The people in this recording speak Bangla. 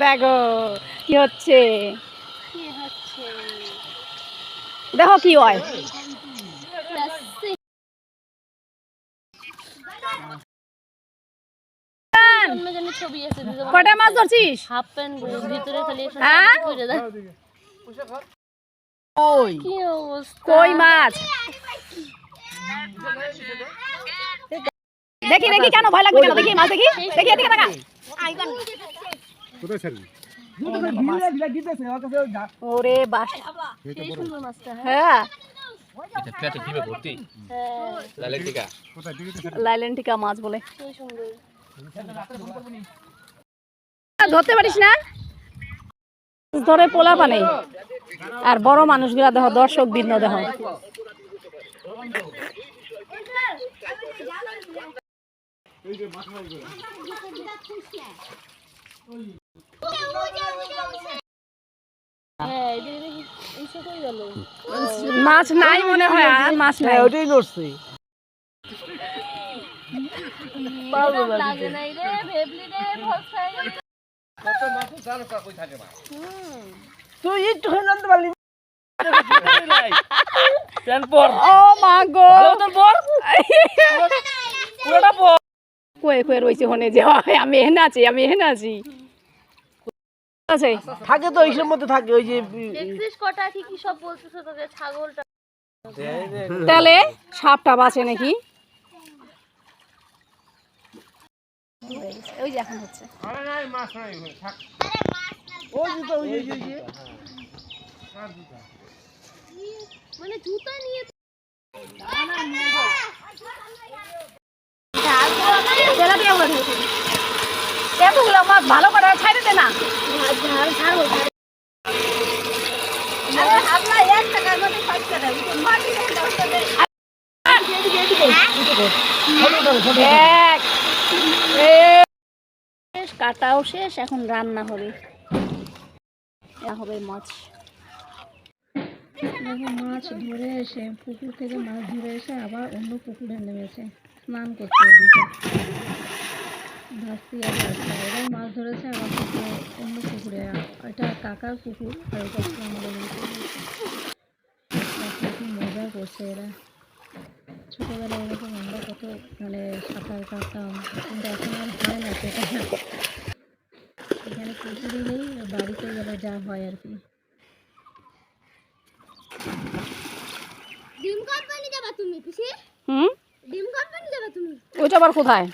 দেখো কি হচ্ছে, দেখো কি হয়। কটা মাছ ধরছিস? হাফ প্যান্ট ভিতরে খালি কই মাছ দেখি দেখি, কেন ভয় লাগবে কেন? দেখি মাছ দেখি দেখি, এদিকে তাকা। ওরে বাস, হ্যাঁ লাইলেন্টিকা মাছ বলে। ধরতে পারিস না? ধরে পোলা পানে আর বড় মানুষগুলা দেখো, দর্শক ভিন্ন দেখো। মাছ নাই মনে হয়, আর মাছ নাই। ওটাই নড়ছে। তুই একটু নামতে পারলি? ও মা গো, কয়ে কয়ে রয়েছে হনে যে আমি এখানে আছি, আমি এখানে আছি। থাকে তো এইসব মধ্যে থাকে। ওই যে ছাগলটা তাহলে সাপটা বাঁচে নাকি? ওই যে এখন হচ্ছে মানে জুতা নিয়ে এতগুলো মাছ ভালো করে ছাড়ে দে না। কাটাও শেষ, এখন রান্না হবে। হবে মাছ। মাছ ধরে এসে পুকুর থেকে মাছ ধরে এসে আবার অন্য পুকুরে নেমেছে স্নান করতে। এবার মাছ ধরেছে আবার পুকুরে, অন্য পুকুরে। এটা কাকার পুকুর আর ওটা আমাদের মজা করছে এরা। ছোটোবেলায় এরকম আমরা কত মানে সাঁতার কাটতাম, কিন্তু এখন আর হয় না সেটা। এখানে পুকুরে নেই, বাড়িতে গেলে যা হয় আর কি। ডিম কোম্পানি যাবা তুমি পিসি? ডিম কোম্পানি যাবা তুমি? ওইটা আবার কোথায়?